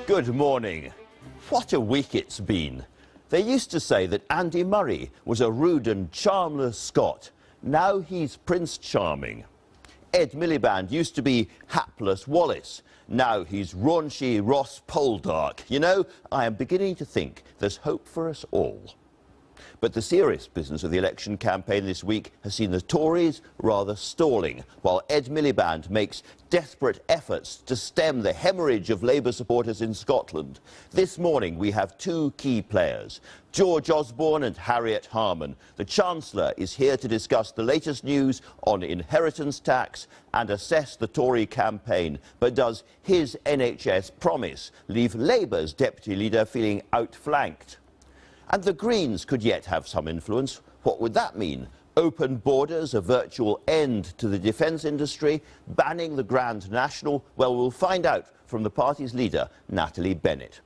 Good morning. What a week it's been. They used to say that Andy Murray was a rude and charmless Scot. Now he's Prince Charming. Ed Miliband used to be hapless Wallace. Now he's raunchy Ross Poldark. You know, I am beginning to think there's hope for us all. But the serious business of the election campaign this week has seen the Tories rather stalling, while Ed Miliband makes desperate efforts to stem the hemorrhage of Labour supporters in Scotland. This morning we have two key players, George Osborne and Harriet Harman. The Chancellor is here to discuss the latest news on inheritance tax and assess the Tory campaign. But does his NHS promise leave Labour's deputy leader feeling outflanked? And the Greens could yet have some influence. What would that mean? Open borders, a virtual end to the defence industry, banning the Grand National? Well, we'll find out from the party's leader, Natalie Bennett.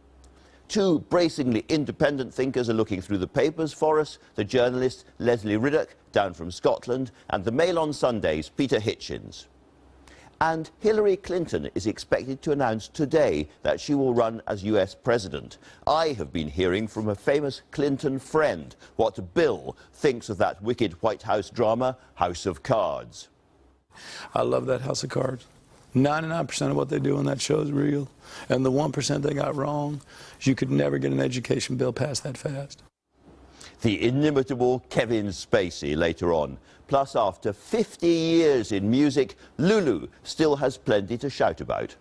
Two bracingly independent thinkers are looking through the papers for us, the journalist Lesley Riddoch, down from Scotland, and the Mail on Sunday's Peter Hitchens. And Hillary Clinton is expected to announce today that she will run as US President. I have been hearing from a famous Clinton friend what Bill thinks of that wicked White House drama, House of Cards. I love that House of Cards. 99% of what they do on that show is real. And the 1% they got wrong, you could never get an education bill passed that fast. The inimitable Kevin Spacey later on. Plus, after 50 years in music, Lulu still has plenty to shout about.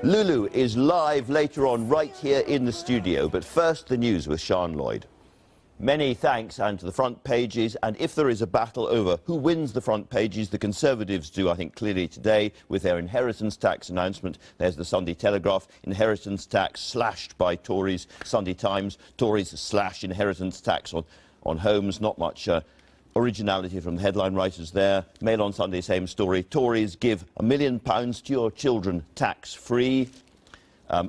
Lulu is live later on right here in the studio, but first the news with Sian Lloyd. Many thanks, and to the front pages, and if there is a battle over who wins the front pages, the Conservatives do, I think, clearly today with their inheritance tax announcement. There's the Sunday Telegraph, inheritance tax slashed by Tories. Sunday Times, Tories slash inheritance tax on homes. Not much originality from the headline writers there. Mail on Sunday, same story. Tories give £1 million to your children tax-free.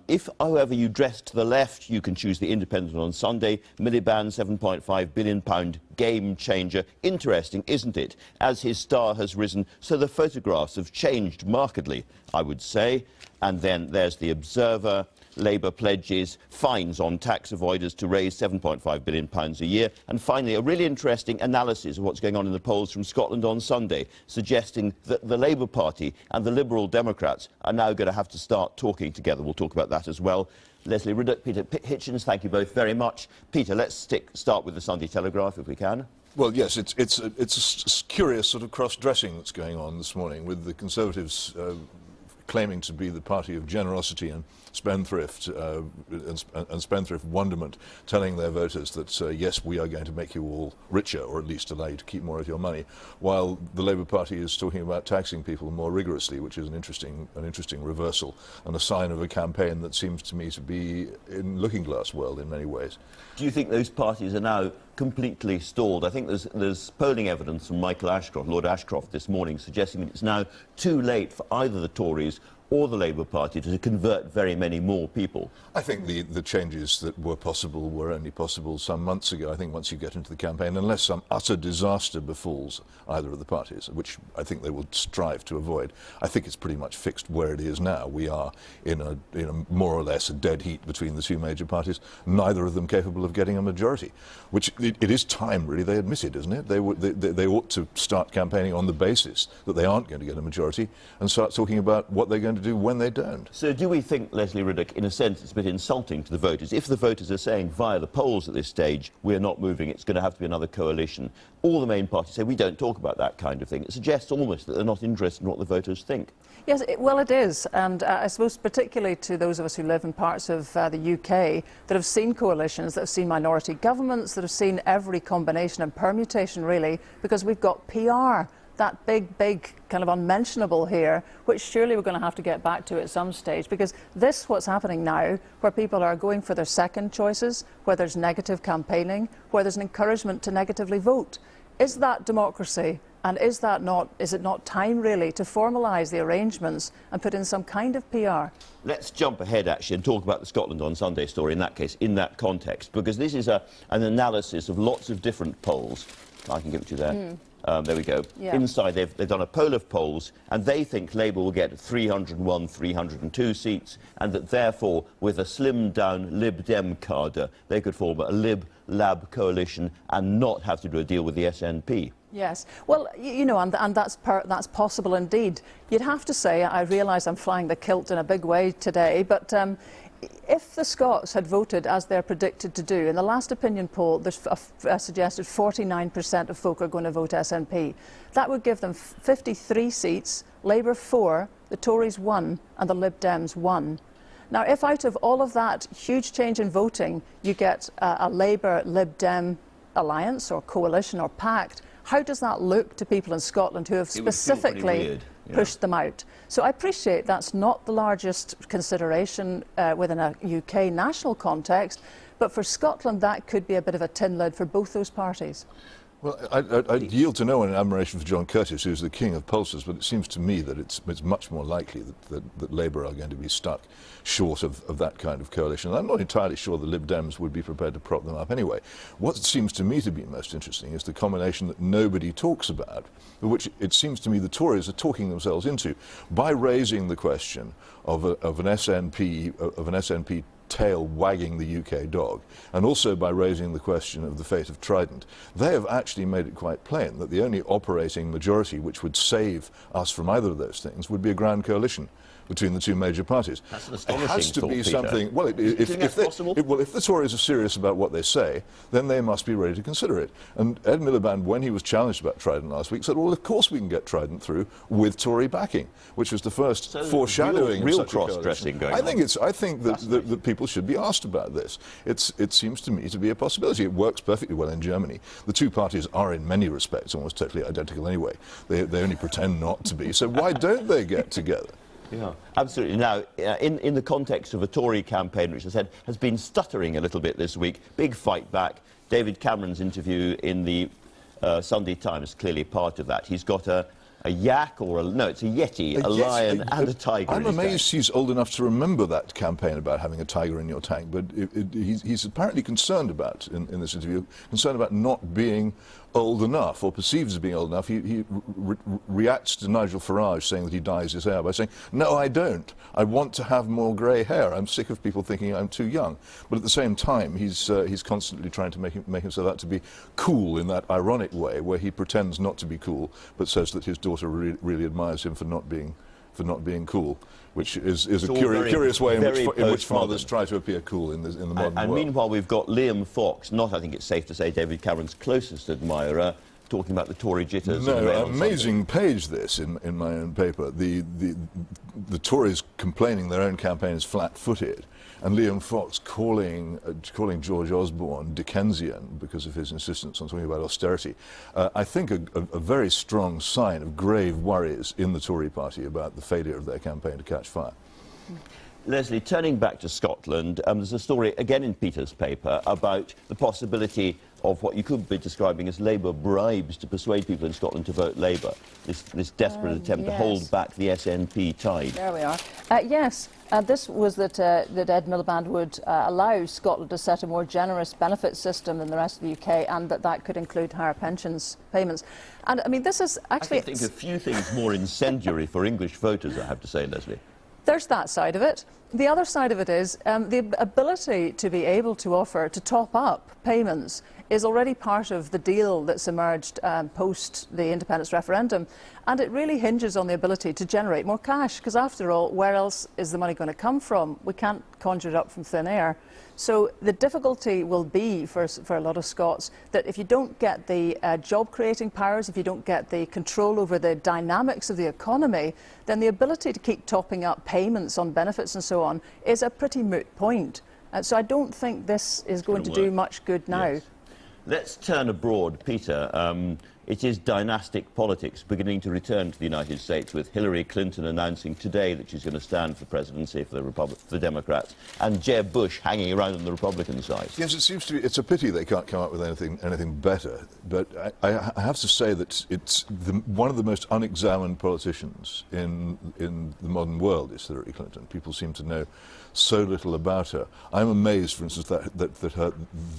If, however, you dress to the left, you can choose the Independent on Sunday. Miliband, £7.5 billion game changer. Interesting, isn't it? As his star has risen, so the photographs have changed markedly, I would say. And then there's the Observer. Labour pledges fines on tax avoiders to raise £7.5 billion a year. And finally, a really interesting analysis of what's going on in the polls from Scotland on Sunday, suggesting that the Labour Party and the Liberal Democrats are now going to have to start talking together. We'll talk about that as well. Lesley Riddoch, Peter Hitchens, thank you both very much. Peter, let's start with the Sunday Telegraph, if we can. Well, yes, it's a curious sort of cross-dressing that's going on this morning, with the Conservatives claiming to be the party of generosity and spendthrift and spendthrift wonderment, telling their voters that yes, we are going to make you all richer, or at least allow you to keep more of your money, while the Labour Party is talking about taxing people more rigorously, which is an interesting reversal and a sign of a campaign that seems to me to be in looking glass world in many ways. Do you think those parties are now completely stalled? I think there's polling evidence from Michael Ashcroft, Lord Ashcroft, this morning, suggesting that it's now too late for either the Tories or the Labour Party to convert very many more people. I think the changes that were possible were only possible some months ago. I think once you get into the campaign, unless some utter disaster befalls either of the parties, which I think they will strive to avoid, I think it's pretty much fixed where it is now. We are in a more or less a dead heat between the two major parties, neither of them capable of getting a majority, which it is time, really. They admit it, isn't it? They ought to start campaigning on the basis that they aren't going to get a majority and start talking about what they're going to do when they don't. So do we think, Lesley Riddoch, in a sense it's a bit insulting to the voters, if the voters are saying via the polls at this stage, we're not moving, it's going to have to be another coalition, all the main parties say we don't talk about that kind of thing? It suggests almost that they're not interested in what the voters think. Yes, well, it is, and I suppose particularly to those of us who live in parts of the UK that have seen coalitions, that have seen minority governments, that have seen every combination and permutation, really, because we've got PR. That big kind of unmentionable here, which surely we're going to have to get back to at some stage, because what's happening now, where people are going for their second choices, where there's negative campaigning, where there's an encouragement to negatively vote. Is that democracy? And is it not time, really, to formalise the arrangements and put in some kind of PR? Let's jump ahead, actually, and talk about the Scotland on Sunday story in that case, in that context, because this is an analysis of lots of different polls. I can give it to you there. There we go. Yeah. Inside, they've done a poll of polls, and they think Labour will get 301, 302 seats, and that therefore, with a slimmed-down Lib Dem cadre, they could form a Lib-Lab coalition and not have to do a deal with the SNP. Yes, well, you know, and that's possible indeed. You'd have to say, I realise I'm flying the kilt in a big way today, but if the Scots had voted as they're predicted to do, in the last opinion poll, there's suggested 49% of folk are going to vote SNP. That would give them 53 seats, Labour 4, the Tories 1, and the Lib Dems 1. Now, if out of all of that huge change in voting, you get a Labour-Lib Dem alliance or coalition or pact, how does that look to people in Scotland who have specifically pushed them out? So I appreciate that's not the largest consideration within a UK national context, but for Scotland that could be a bit of a tin lid for both those parties. Well, I yield to no one in admiration for John Curtis, who's the king of pollsters, but it seems to me that it's much more likely that Labour are going to be stuck short of that kind of coalition. And I'm not entirely sure the Lib Dems would be prepared to prop them up anyway. What seems to me to be most interesting is the combination that nobody talks about, which it seems to me the Tories are talking themselves into, by raising the question of an SNP tail wagging the UK dog, and also by raising the question of the fate of Trident. They have actually made it quite plain that the only operating majority which would save us from either of those things would be a grand coalition between the two major parties. That's an astonishing It has to thought, be Peter. something. Well, if the Tories are serious about what they say, then they must be ready to consider it. And Ed Miliband, when he was challenged about Trident last week, said, "Well, of course we can get Trident through with Tory backing," which was the first foreshadowing real of such cross-dressing going I think on. I think that people should be asked about this. It seems to me to be a possibility. It works perfectly well in Germany. The two parties are in many respects almost totally identical anyway. They only pretend not to be. So why don't they get together? Yeah, absolutely. Now, in the context of a Tory campaign, which I said has been stuttering a little bit this week, big fight back. David Cameron's interview in the Sunday Times is clearly part of that. He's got a yak or it's a yeti, a lion and a tiger. I'm amazed he's old enough to remember that campaign about having a tiger in your tank, but he's apparently concerned about, in this interview, concerned about not being old enough, or perceived as being old enough. He reacts to Nigel Farage saying that he dyes his hair by saying, "No, I don't. I want to have more grey hair. I'm sick of people thinking I'm too young." But at the same time, he's constantly trying to make himself out to be cool in that ironic way, where he pretends not to be cool, but says that his daughter really admires him for not being cool, which is a curious way in which fathers try to appear cool in the modern world. And meanwhile, we've got Liam Fox, not, I think it's safe to say, David Cameron's closest admirer, talking about the Tory jitters. No, amazing page this in my own paper. The Tories complaining their own campaign is flat-footed, and Liam Fox calling George Osborne Dickensian because of his insistence on talking about austerity. I think a very strong sign of grave worries in the Tory party about the failure of their campaign to catch fire. Lesley, turning back to Scotland, there's a story again in Peter's paper about the possibility of what you could be describing as Labour bribes to persuade people in Scotland to vote Labour. This desperate attempt to hold back the SNP tide. There we are. Yes, this was that Ed Miliband would allow Scotland to set a more generous benefit system than the rest of the UK, and that could include higher pensions payments. And I mean, this is actually... I can think of few things more incendiary for English voters, I have to say, Lesley. There's that side of it. The other side of it is the ability to be able to offer to top up payments is already part of the deal that's emerged post the independence referendum, and it really hinges on the ability to generate more cash, because after all, where else is the money going to come from? We can't conjure it up from thin air. So the difficulty will be for a lot of Scots that if you don't get the job-creating powers, if you don't get the control over the dynamics of the economy, then the ability to keep topping up payments on benefits and so on is a pretty moot point. So I don't think this is going to do much good now. Yes. Let's turn abroad, Peter. It is dynastic politics beginning to return to the United States, with Hillary Clinton announcing today that she's going to stand for presidency for the Democrats, and Jeb Bush hanging around on the Republican side. Yes, it seems to be. It's a pity they can't come up with anything better. But I have to say that it's one of the most unexamined politicians in the modern world is Hillary Clinton. People seem to know so little about her. I'm amazed, for instance, that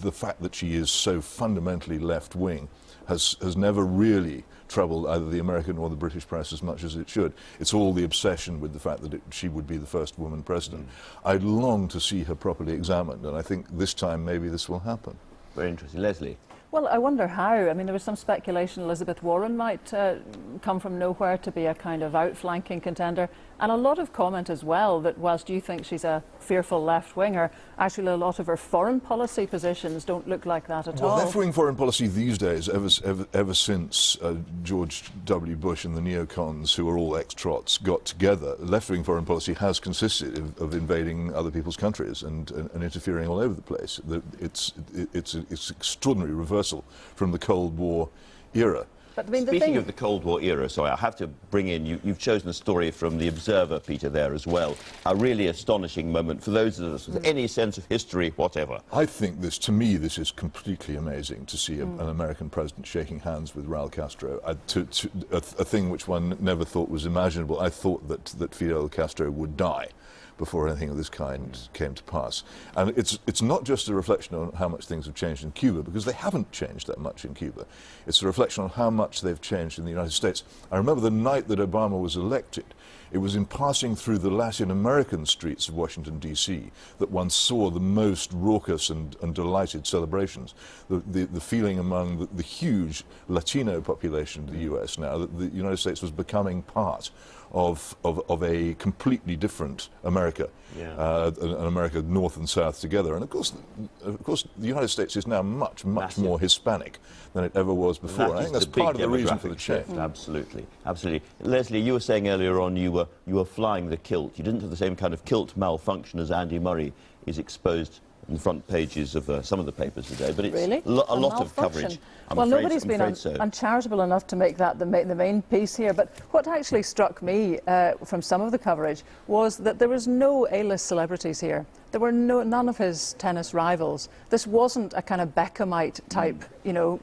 the fact that she is so fundamentally left-wing has never never really troubled either the American or the British press as much as it should. It's all the obsession with the fact that she would be the first woman president. I'd long to see her properly examined, and I think this time maybe this will happen. Very interesting. Lesley? Well, I wonder how. I mean, there was some speculation Elizabeth Warren might come from nowhere to be a kind of outflanking contender, and a lot of comment as well that whilst you think she's a fearful left-winger, actually a lot of her foreign policy positions don't look like that at all. Well, left-wing foreign policy these days, ever since George W. Bush and the neocons, who are all ex-trots, got together, left-wing foreign policy has consisted of invading other people's countries and interfering all over the place. It's an extraordinary reversal from the Cold War era. But, I mean, Speaking of the Cold War era, sorry, I have to bring in, you've chosen a story from The Observer, Peter, there as well. A really astonishing moment for those of us with any sense of history, whatever. I think to me, this is completely amazing to see an American president shaking hands with Raul Castro, a thing which one never thought was imaginable. I thought that Fidel Castro would die before anything of this kind came to pass. And it's not just a reflection on how much things have changed in Cuba, because they haven't changed that much in Cuba. It's a reflection on how much they've changed in the United States. I remember the night that Obama was elected, it was in passing through the Latin American streets of Washington, D.C., that one saw the most raucous and delighted celebrations. The feeling among the huge Latino population of the U.S. now that the United States was becoming part of a completely different America, an America north and south together. And of course, the United States is now much more Hispanic than it ever was before. I think that's part of the reason for the change. Absolutely, absolutely. Lesley, you were saying earlier on you were flying the kilt. You didn't have the same kind of kilt malfunction as Andy Murray is exposed on the front pages of some of the papers today, but it's really? a lot of coverage. Well, nobody's been uncharitable enough to make that the main piece here, but what actually struck me from some of the coverage was that there was no A-list celebrities here. There were none of his tennis rivals. This wasn't a kind of Beckhamite type,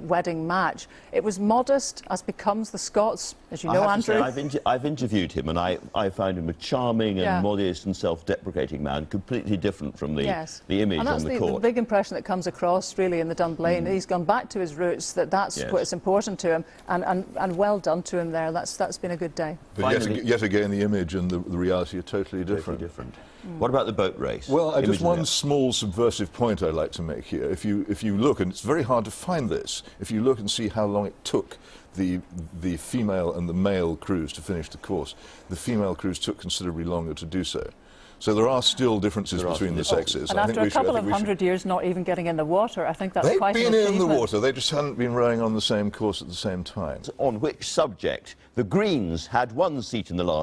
wedding match. It was modest, as becomes the Scots, as you know, Andrew. I've interviewed him, and I found him a charming and modest and self-deprecating man, completely different from the image on the court. And that's the big impression that comes across, really, in the Dunblane. He's gone back to his roots, that's what's important to him, and well done to him there. That's been a good day. But yet again, the image and the reality are totally different. What about the boat race? Well, just one small subversive point I'd like to make here. If you look, and it's very hard to find this, if you look and see how long it took the female and the male crews to finish the course, the female crews took considerably longer to do so. So there are still differences between the sexes. And after a couple of hundred years not even getting in the water, I think that's quite an achievement. They've been in the water, they just hadn't been rowing on the same course at the same time. On which subject? The Greens had one seat in the last